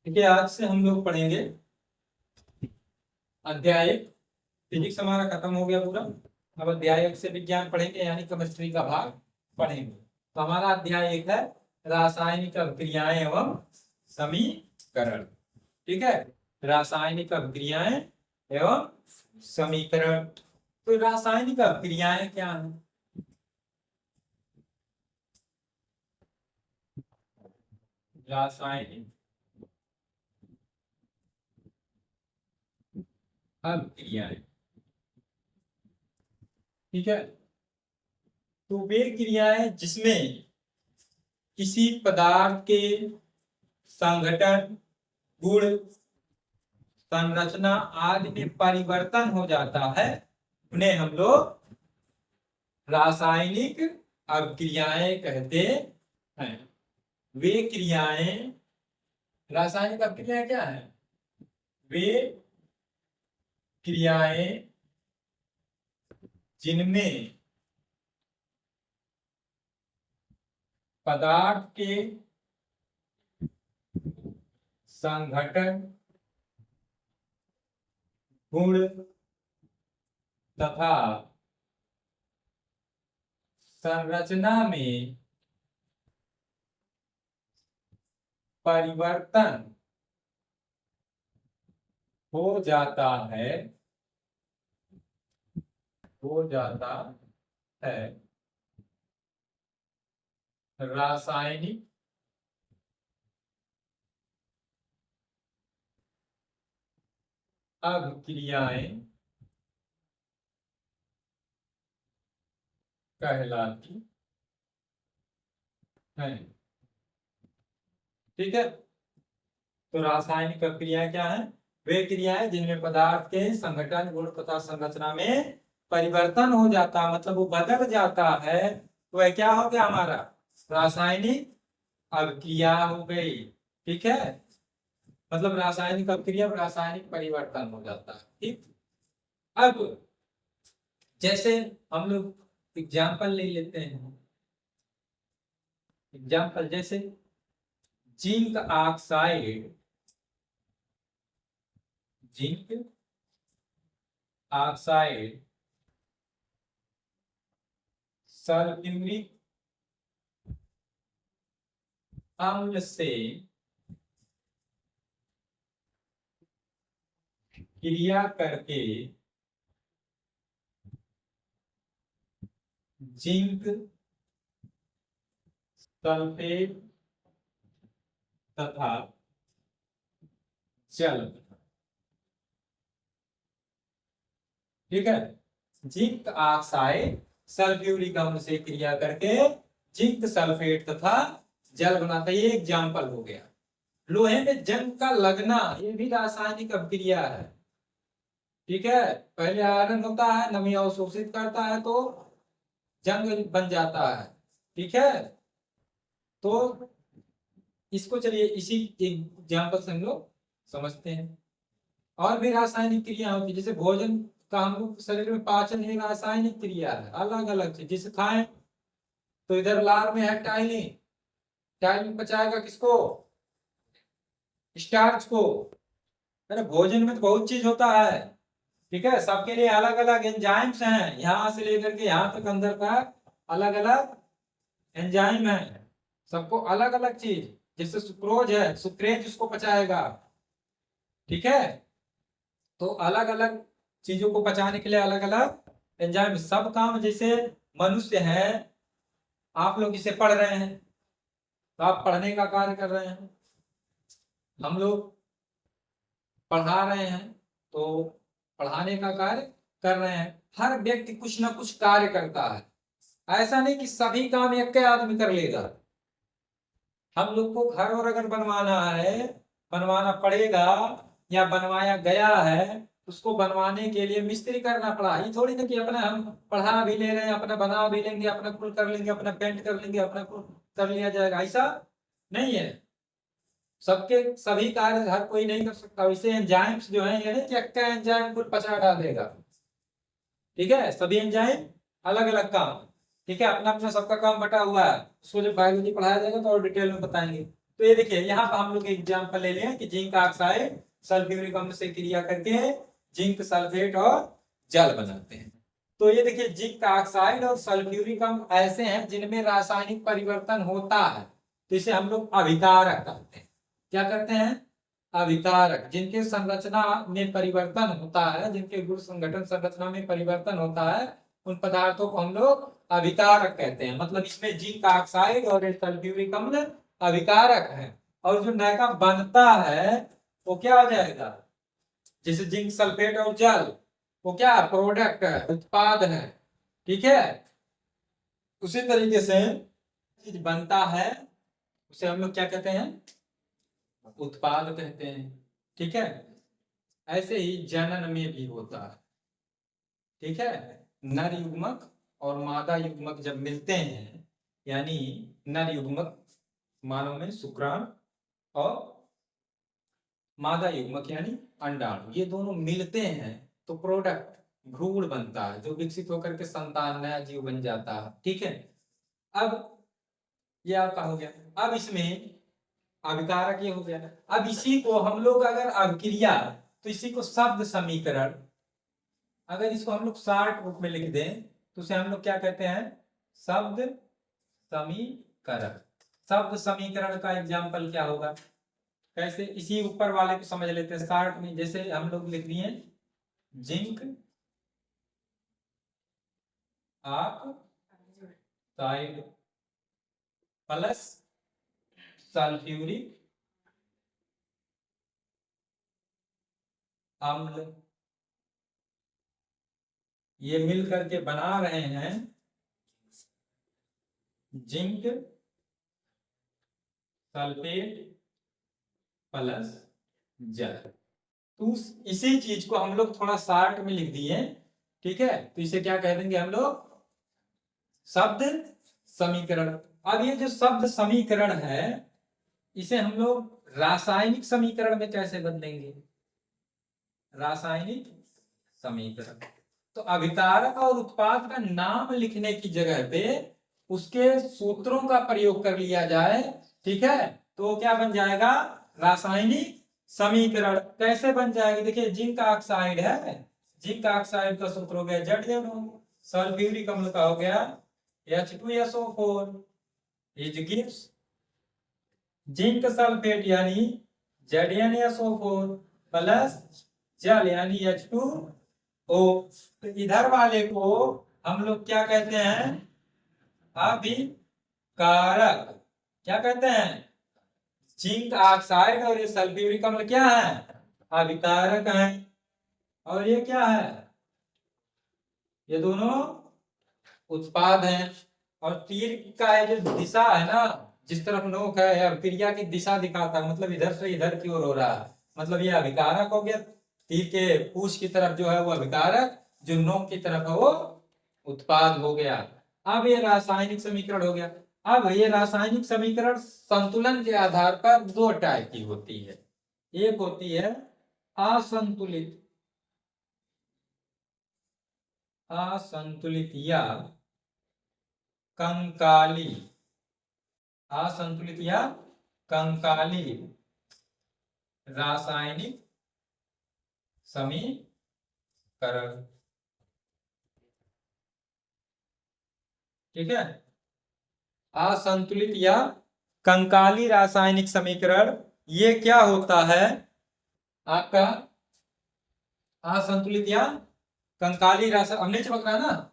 देखिए आज से हम लोग पढ़ेंगे अध्याय एक। फिजिक्स हमारा खत्म हो गया पूरा। अब अध्याय एक से विज्ञान पढ़ेंगे, यानी केमिस्ट्री का भाग पढ़ेंगे। तो हमारा अध्याय एक है रासायनिक अभिक्रियाएं एवं समीकरण। ठीक है, रासायनिक अभिक्रियाएं एवं समीकरण। तो रासायनिक अभिक्रियाएं क्या है? रासायनिक अभिक्रियाएं, ठीक है। तो वे क्रियाएं जिसमें किसी पदार्थ के संघटन, गुण, संरचना आदि में परिवर्तन हो जाता है, उन्हें हम लोग रासायनिक अभिक्रियाएं कहते हैं। वे क्रियाएं, रासायनिक अभिक्रियाएं क्या है? वे क्रियाएं जिनमें पदार्थ के संघटन, गुण तथा संरचना में परिवर्तन हो जाता है, रासायनिक अभिक्रियाएं कहलाती हैं। ठीक है, तो रासायनिक अभिक्रिया क्या है? वे क्रियाएं जिनमें पदार्थ के संघटन, गुण तथा संरचना में परिवर्तन हो जाता, मतलब वो बदल जाता है, तो वह क्या हो गया? हमारा रासायनिक अभिक्रिया हो गई। ठीक है, मतलब रासायनिक अभिक्रिया में रासायनिक परिवर्तन हो जाता है। ठीक, अब जैसे हम लोग एग्जाम्पल ले लेते हैं। एग्जाम्पल जैसे zinc oxide, zinc oxide sulphuric अम्ल से क्रिया करके जिंक सल्फेट तथा जल। ठीक है, जिंक ऑक्साइड सल्फ्यूरिक अम्ल से क्रिया करके जिंक सल्फेट तथा जल बनाता है। ये एग्जाम्पल हो गया। लोहे में जंग का लगना, ये भी रासायनिक अभिक्रिया है। ठीक है, पहले आयरन होता है, नमी अवशोषित करता है तो जंग बन जाता है। ठीक है, तो इसको चलिए इसी एग्जाम्पल से हम लोग समझते हैं। और भी रासायनिक क्रिया होती है, जैसे भोजन का हम लोग शरीर में पाचन एक रासायनिक क्रिया है, अलग अलग चीज। जिसे खाएं तो इधर लार में है टाइलिन, टाइलिन पचाएगा किसको? स्टार्च को। अरे भोजन में तो बहुत चीज होता है। ठीक है, सबके लिए अलग अलग एंजाइम्स हैं, यहां से लेकर के यहां तक अंदर का अलग अलग एंजाइम है, सबको अलग अलग चीज। जैसे सुक्रोज है, सुक्रेज उसको पचाएगा। ठीक है, तो अलग अलग चीजों को पचाने के लिए अलग अलग एंजाइम, सब काम। जैसे मनुष्य है, आप लोग इसे पढ़ रहे हैं तो आप पढ़ने का कार्य कर रहे हैं, हम लोग पढ़ा रहे हैं तो पढ़ाने का कार्य कर रहे हैं। हर व्यक्ति कुछ ना कुछ कार्य करता है, ऐसा नहीं कि सभी काम एक के आदमी कर लेगा। हम लोग को घर और अगर बनवाना है, बनवाना पड़ेगा या बनवाया गया है, उसको बनवाने के लिए मिस्त्री करना पड़ा। ये थोड़ी ना कि अपना हम पढ़ा भी ले रहे हैं, अपना बना भी लेंगे, अपना कुल कर लेंगे, अपना पेंट कर लेंगे, अपना कुल कर लिया जाएगा, ऐसा नहीं है। सबके सभी कार्य हर कोई नहीं कर सकता। वैसे एंजाइम्स जो है, ये नहीं कि एक एंजाइम कुल पचा डालेगा। ठीक है, सभी एंजाइम अलग अलग काम। ठीक है, अपना अपना सबका काम बटा हुआ है। उसको जब बायोलॉजी पढ़ाया जाएगा तो और डिटेल में बताएंगे। तो ये देखिए यहाँ पर हम लोग एग्जाम्पल ले लें कि जिंक ऑक्साइड सल्फ्यूरिक अम्ल से क्रिया करके जिंक सल्फेट और जल बनाते हैं। तो ये देखिए जिंक ऑक्साइड और सल्फ्यूरिक अम्ल ऐसे हैं जिनमें रासायनिक परिवर्तन होता है, तो इसे हम लोग अभिकारक कहते हैं। क्या करते हैं? अभिकारक। जिनके संरचना में परिवर्तन होता है, जिनके गुण संगठन संरचना में परिवर्तन होता है, उन पदार्थों को हम लोग अभिकारक कहते हैं। मतलब इसमें जिंक ऑक्साइड और सल्फ्यूरिक अम्ल अभिकारक है, और जो नया बनता है वो क्या हो जाएगा? जैसे जिंक सल्फेट और जल, वो क्या प्रोडक्ट है, उत्पाद है। ठीक है, उसी तरीके से चीज बनता है उसे हम लोग क्या कहते हैं? उत्पाद कहते हैं। ठीक है, ऐसे ही जनन में भी होता है। ठीक है, नर युग्मक और मादा युग्मक जब मिलते हैं, यानी नर युग्मक मानव में शुक्राणु और मादा युग्मक यानी अंडाणु, ये दोनों मिलते हैं तो प्रोडक्ट भ्रूण बनता है, जो विकसित होकर के संतान नया जीव बन जाता है। ठीक है, अब ये आपका हो गया। अब इसमें अभिकारक ये हो गया। अब इसी को हम लोग अगर अभिक्रिया, तो इसी को शब्द समीकरण, अगर इसको हम लोग शॉर्ट रूप में लिख दें तो उसे हम लोग क्या कहते हैं? शब्द समीकरण। शब्द समीकरण का एग्जाम्पल क्या होगा? कैसे? इसी ऊपर वाले को समझ लेते हैं शॉर्ट में। जैसे हम लोग लिख दिए जिंक ऑक्साइड प्लस सल्फ्यूरिक अम्ल, ये मिल करके बना रहे हैं जिंक सल्फेट प्लस जल। तो इसी चीज को हम लोग थोड़ा शॉर्ट में लिख दिए। ठीक है, तो इसे क्या कह देंगे हम लोग? शब्द समीकरण। अब ये जो शब्द समीकरण है, इसे हम लोग रासायनिक समीकरण में कैसे बदलेंगे? रासायनिक समीकरण, तो अभिकारक और उत्पाद का नाम लिखने की जगह पे उसके सूत्रों का प्रयोग कर लिया जाए। ठीक है, तो क्या बन जाएगा? रासायनिक समीकरण। कैसे बन जाएगा? देखिए जिंक ऑक्साइड है, जिंक ऑक्साइड का सूत्र हो गया ZnO, सल्फ्यूरिक अम्ल का हो गया H2SO4, is gives zinc sulphate यानी ZnSO4 प्लस जल यानी H2O। तो इधर वाले को हम लोग क्या कहते हैं? अभिकारक। क्या कहते हैं? जिंक ऑक्साइड और ये सल्फ्यूरिक अम्ल क्या है? अभिकारक है। और ये क्या है? ये दोनों उत्पाद हैं। और तीर का ये जो दिशा है ना, जिस तरफ नोक है, अभिक्रिया की दिशा दिखाता है, मतलब इधर से इधर की ओर हो रहा है, मतलब ये अभिकारक हो गया। तीर के पूछ की तरफ जो है वो अभिकारक, जो नोक की तरफ है वो उत्पाद हो गया। अब ये रासायनिक समीकरण हो गया। अब ये रासायनिक समीकरण संतुलन के आधार पर दो टाइप की होती है। एक होती है असंतुलित, असंतुलित या कंकाली, असंतुलित या कंकाली रासायनिक समीकरण। ठीक है, असंतुलित या कंकाली रासायनिक समीकरण, ये क्या होता है आपका? असंतुलित या कंकाली रासायनिक, हमने चिपक रहा ना,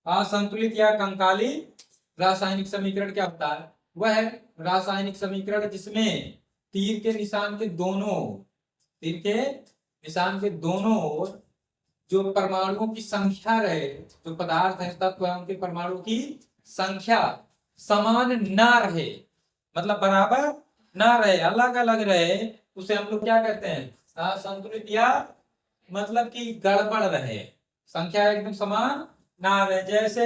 असंतुलित या कंकाली रासायनिक समीकरण क्या होता है? वह है रासायनिक समीकरण जिसमें तीर के निशान के दोनों, तीर के निशान के दोनों ओर जो परमाणुओं की संख्या रहे, जो पदार्थ है तत्व है, उनके परमाणु की संख्या समान ना रहे, मतलब बराबर ना रहे, अलग अलग रहे, उसे हम लोग क्या कहते हैं? असंतुलित या मतलब कि गड़बड़ रहे, संख्या एकदम समान ना रहे। जैसे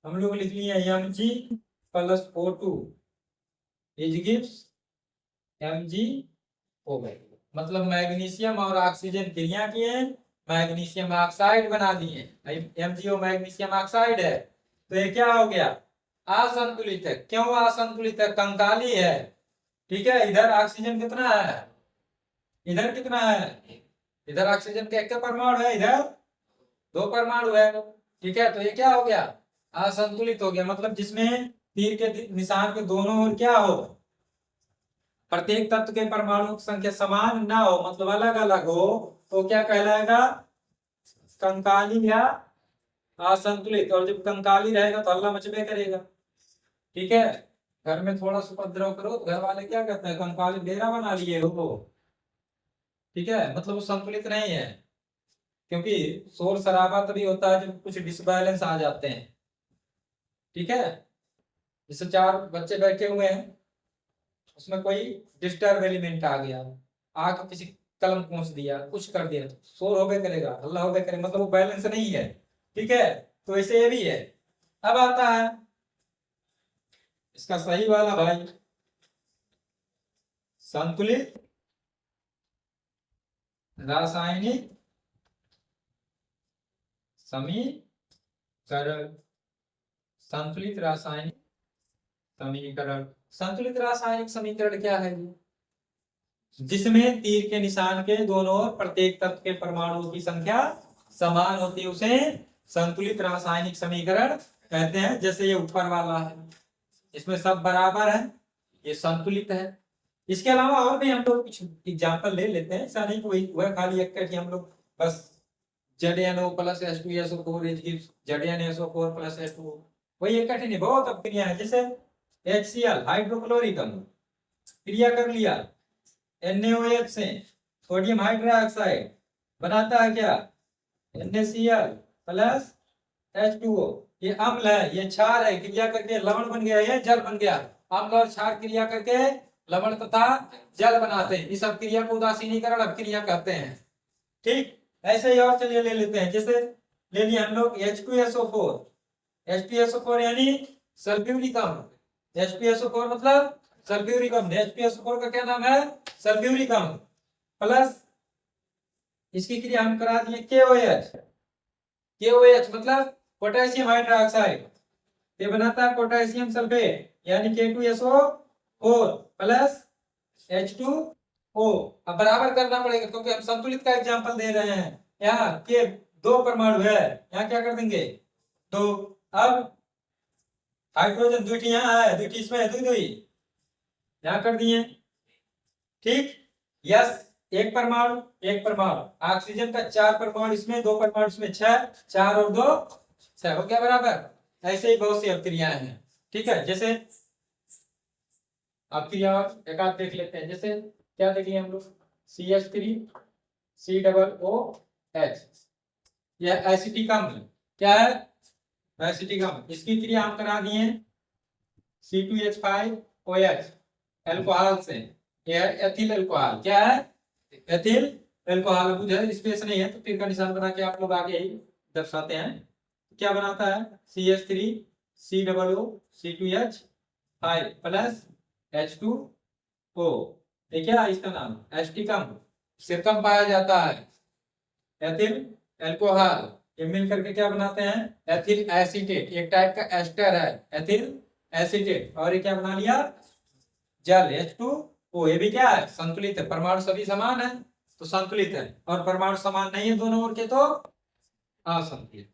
हम लोग लिख लिए Mg plus O2 is gives MgO, मतलब मैग्नीशियम और ऑक्सीजन क्रिया किए, मैग्नीशियम ऑक्साइड बना दिए। MgO मैग्नीशियम ऑक्साइड है, तो ये क्या हो गया? असंतुलित है। क्यों असंतुलित है? कंकाली है। ठीक है, इधर ऑक्सीजन कितना है, इधर कितना है, इधर ऑक्सीजन के एक परमाणु है, इधर 2 परमाणु है। ठीक है, तो ये क्या हो गया, असंतुलित हो गया। मतलब जिसमें तीर के निशान के दोनों ओर क्या हो, प्रत्येक तत्व के परमाणु की संख्या समान ना हो, मतलब अलग अलग हो, तो क्या कहलाएगा, कंकाली या असंतुलित। और जब कंकाली रहेगा तो हल्ला मचबे करेगा। ठीक है, घर में थोड़ा सा उपद्रव करो तो घर वाले क्या कहते हैं, कंकाली डेरा बना लिए हो। ठीक है, मतलब वो संतुलित नहीं है, क्योंकि शोर शराबा तभी होता है जब कुछ डिसबैलेंस आ जाते हैं। ठीक है, जैसे 4 बच्चे बैठे हुए हैं, उसमें कोई डिस्टर्ब एलिमेंट आ गया, आके किसी कलम पहुंच दिया, कुछ कर दिया, तो शोर होबे करेगा, हल्ला होबे करेगा, मतलब वो बैलेंस नहीं है। ठीक है, तो ऐसे ये भी है। अब आता है इसका सही वाला भाई, संतुलित रासायनिक समीकरण। संतुलित रासायनिक समीकरण, संतुलित रासायनिक समीकरण क्या है, जिसमें तीर के निशान के दोनों ओर प्रत्येक तत्व के परमाणुओं की संख्या समान होती है, उसे संतुलित रासायनिक समीकरण कहते हैं। जैसे ये ऊपर वाला है, इसमें सब बराबर है, ये संतुलित है। इसके अलावा और भी हम लोग कुछ एग्जाम्पल ले लेते हैं, ऐसा नहीं कोई वह खाली एक हम लोग बस ZnO plus H2SO4 ZnSO4 plus H2O, वही एक नहीं, बहुत अब क्रिया है। जैसे HCl हाइड्रोक्लोरिक अम्ल क्रिया कर लिया NaOH से सोडियम हाइड्रोक्साइड बनाता है क्या, NaCl प्लस H2O। ये अम्ल है, ये क्षार है, क्रिया करके लवण बन गया, ये जल बन गया। अम्ल और क्षार क्रिया करके लवण तथा जल बनाते हैं। इस क्रिया को उदासीनीकरण अपक्रिया कहते हैं। ठीक, ऐसे ही और चलिए ले लेते हैं। जैसे ले लिया हम लोग H2SO4, H2SO4 यानी सल्फ्यूरिक अम्ल। H2SO4 मतलब सल्फ्यूरिक अम्ल, H2SO4 का क्या नाम है, सल्फ्यूरिक अम्ल। प्लस इसकी क्रिया हम करा दिए KOH, KOH मतलब पोटेशियम हाइड्रोक्साइड, ये बनाता है पोटेशियम सल्फेट यानी K2SO4 प्लस H2O। अब बराबर करना पड़ेगा क्योंकि हम संतुलित का एग्जांपल दे रहे हैं। यहाँ के 2 परमाणु है, यहाँ क्या कर देंगे 2। अब हाइड्रोजन द्वितीय यहाँ है, द्वितीय इसमें है, दुई यहाँ कर दिए। ठीक, यस, एक परमाणु एक परमाणु, ऑक्सीजन का 4 परमाणु इसमें, 2 परमाणु इसमें, 6, 4 और 2 6 हो गया बराबर। ऐसे ही बहुत सी अभिक्रियाएं हैं। ठीक है, जैसे अभिक्रिया एक आध देख लेते हैं। जैसे क्या देख लिया हम लोग, CH3COOH, यह एसिटिक अम्ल, क्या है एसिटिक अम्ल। इसकी क्रिया हम करा दिए C2H5OH अल्कोहल से, यह एथिल अल्कोहल, क्या है एथिल अल्कोहल। मुझे स्पेस नहीं है तो तीर का निशान बना के आप लोग आगे ही दर्शाते हैं। क्या बनाता है CH3COO C2H5 प्लस H2O, ये क्या है इसका नाम एसिटिक अम्ल, सिरकम पाया जाता है एथिल अल्कोहल। ये मिल करके क्या बनाते हैं एथिल एसीटेट, एक टाइप का एस्टर है एथिल एसीटेट, और ये क्या बना लिया जल H2O। ये भी क्या है संतुलित है, परमाणु सभी समान है तो संतुलित है, और परमाणु समान नहीं है दोनों ओर के तो असंतुलित।